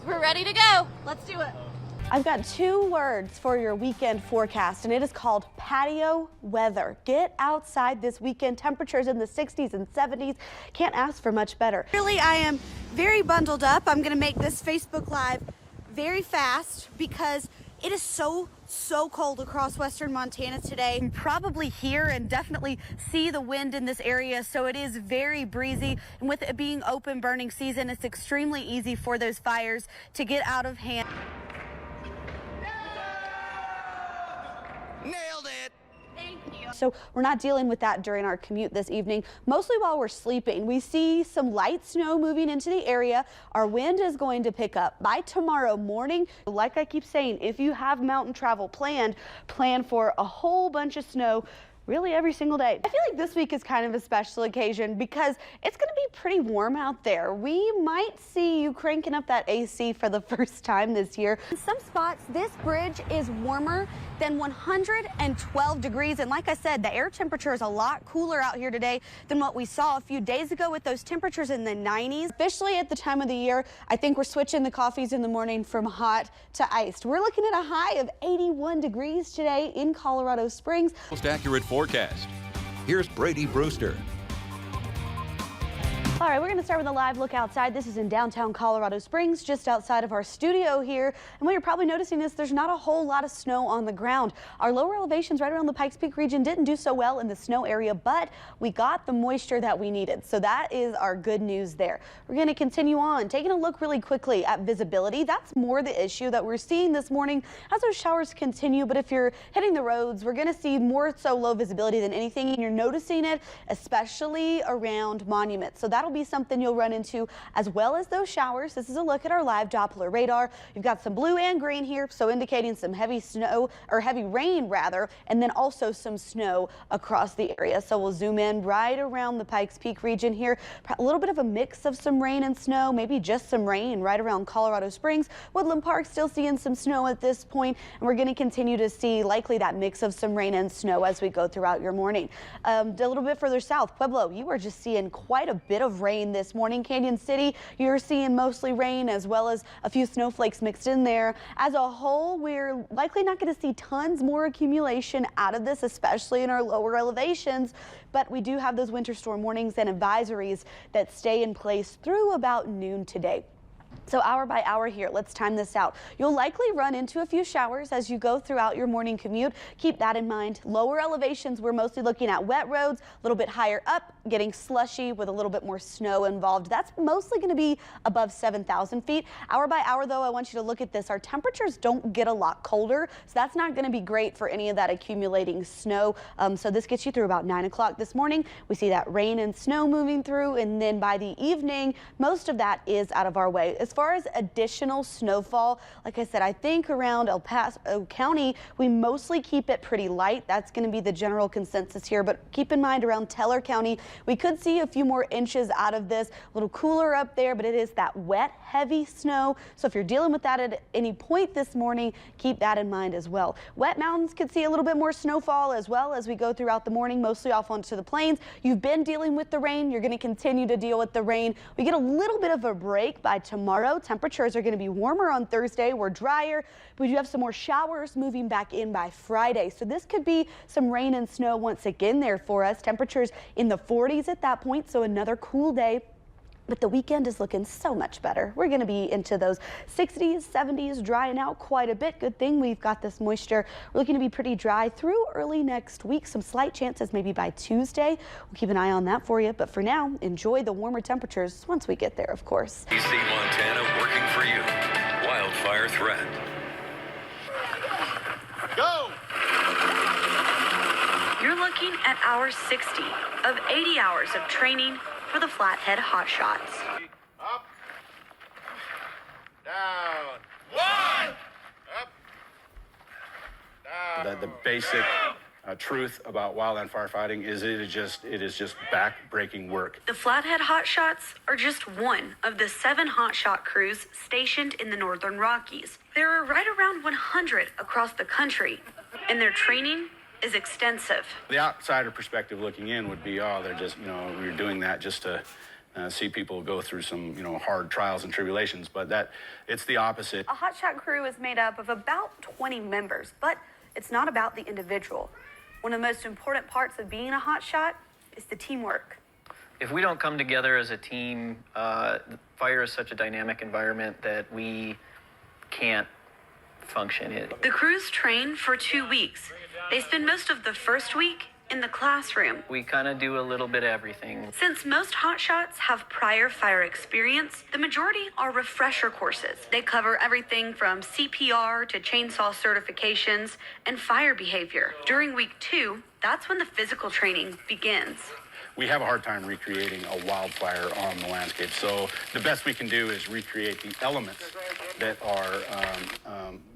We're ready to go. Let's do it. I've got 2 words for your weekend forecast, and it is called patio weather. Get outside this weekend. Temperatures in the 60s and 70s. Can't ask for much better. Really, I am very bundled up. I'm gonna make this Facebook Live very fast because it is so cold across western Montana today. You can probably hear and definitely see the wind in this area, so it is very breezy. And with it being open burning season, it's extremely easy for those fires to get out of hand. Nailed it! Thank you. So we're not dealing with that during our commute this evening, mostly while we're sleeping. We see some light snow moving into the area. Our wind is going to pick up by tomorrow morning. Like I keep saying, if you have mountain travel planned, plan for a whole bunch of snow really every single day. I feel like this week is kind of a special occasion because it's going to be pretty warm out there. We might see you cranking up that AC for the first time this year. In some spots, this bridge is warmer than 112 degrees. And like I said, the air temperature is a lot cooler out here today than what we saw a few days ago with those temperatures in the 90s. Officially at the time of the year, I think we're switching the coffees in the morning from hot to iced. We're looking at a high of 81 degrees today in Colorado Springs. Most accurate forecast. Here's Brady Brewster. All right, we're going to start with a live look outside. This is in downtown Colorado Springs, just outside of our studio here. And what you're probably noticing is there's not a whole lot of snow on the ground. Our lower elevations right around the Pikes Peak region didn't do so well in the snow area, but we got the moisture that we needed. So that is our good news there. We're going to continue on, taking a look really quickly at visibility. That's more the issue that we're seeing this morning as those showers continue. But if you're hitting the roads, we're going to see more so low visibility than anything. And you're noticing it, especially around monuments. So that'll be something you'll run into, as well as those showers. This is a look at our live Doppler radar. You've got some blue and green here, so indicating some heavy snow, or heavy rain rather, and then also some snow across the area. So we'll zoom in right around the Pikes Peak region here. A little bit of a mix of some rain and snow, maybe just some rain right around Colorado Springs. Woodland Park still seeing some snow at this point, and we're going to continue to see likely that mix of some rain and snow as we go throughout your morning. A little bit further south, Pueblo, you are just seeing quite a bit of rain this morning. Canyon City, you're seeing mostly rain as well as a few snowflakes mixed in there. As a whole, we're likely not going to see tons more accumulation out of this, especially in our lower elevations, but we do have those winter storm warnings and advisories that stay in place through about noon today. So hour by hour here, let's time this out. You'll likely run into a few showers as you go throughout your morning commute. Keep that in mind. Lower elevations, we're mostly looking at wet roads, a little bit higher up, getting slushy with a little bit more snow involved. That's mostly going to be above 7,000 feet. Hour by hour, though, I want you to look at this. Our temperatures don't get a lot colder, so that's not going to be great for any of that accumulating snow. So this gets you through about 9 o'clock this morning. We see that rain and snow moving through, and then by the evening, most of that is out of our way. As far as additional snowfall, like I said, I think around El Paso County, we mostly keep it pretty light. That's going to be the general consensus here. But keep in mind around Teller County, we could see a few more inches out of this. A little cooler up there, but it is that wet, heavy snow. So if you're dealing with that at any point this morning, keep that in mind as well. Wet mountains could see a little bit more snowfall as well as we go throughout the morning, mostly off onto the plains. You've been dealing with the rain. You're going to continue to deal with the rain. We get a little bit of a break by tomorrow. Temperatures are going to be warmer on Thursday. We're drier. We do have some more showers moving back in by Friday. So this could be some rain and snow once again there for us. Temperatures in the 40s at that point. So another cool day. But the weekend is looking so much better. We're going to be into those 60s, 70s, drying out quite a bit. Good thing we've got this moisture. We're looking to be pretty dry through early next week. Some slight chances maybe by Tuesday. We'll keep an eye on that for you. But for now, enjoy the warmer temperatures once we get there, of course. DC Montana working for you. Wildfire threat. Go! You're looking at hour 60 of 80 hours of training for the Flathead Hot Shots. Up. Down. One. Up. Down. The basic truth about wildland firefighting is it is just back-breaking work. The Flathead Hot Shots are just one of the 7 hot shot crews stationed in the Northern Rockies. There are right around 100 across the country, and their training is extensive. The outsider perspective looking in would be, oh, they're just, we were doing that just to see people go through some, hard trials and tribulations, but it's the opposite. A hotshot crew is made up of about 20 members, but it's not about the individual. One of the most important parts of being a hotshot is the teamwork. If we don't come together as a team, fire is such a dynamic environment that we can't function in. The crews train for 2 weeks. They spend most of the first week in the classroom. We kind of do a little bit of everything. Since most hotshots have prior fire experience, the majority are refresher courses. They cover everything from CPR to chainsaw certifications and fire behavior. During week 2, that's when the physical training begins. We have a hard time recreating a wildfire on the landscape, so the best we can do is recreate the elements that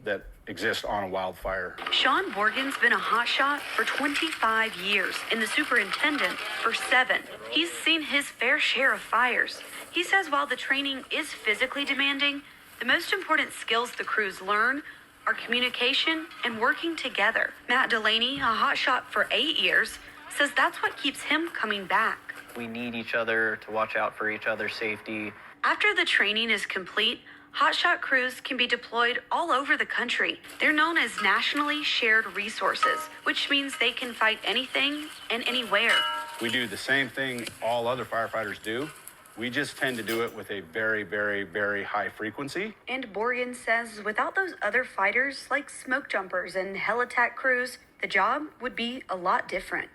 that exist on a wildfire. Sean Borgen's been a hotshot for 25 years and the superintendent for 7. He's seen his fair share of fires. He says while the training is physically demanding, the most important skills the crews learn are communication and working together. Matt Delaney, a hotshot for 8 years, says that's what keeps him coming back. We need each other to watch out for each other's safety. After the training is complete, hotshot crews can be deployed all over the country. They're known as nationally shared resources, which means they can fight anything and anywhere. We do the same thing all other firefighters do. We just tend to do it with a very, very, very high frequency. And Borgen says without those other fighters like smoke jumpers and hell attack crews, the job would be a lot different.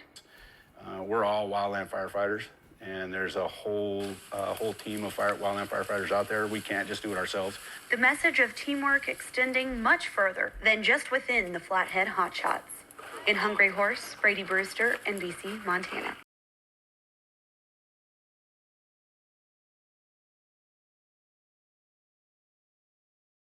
We're all wildland firefighters, and there's a whole team of wildland firefighters out there. We can't just do it ourselves. The message of teamwork extending much further than just within the Flathead Hotshots. In Hungry Horse, Brady Brewster, NBC, Montana.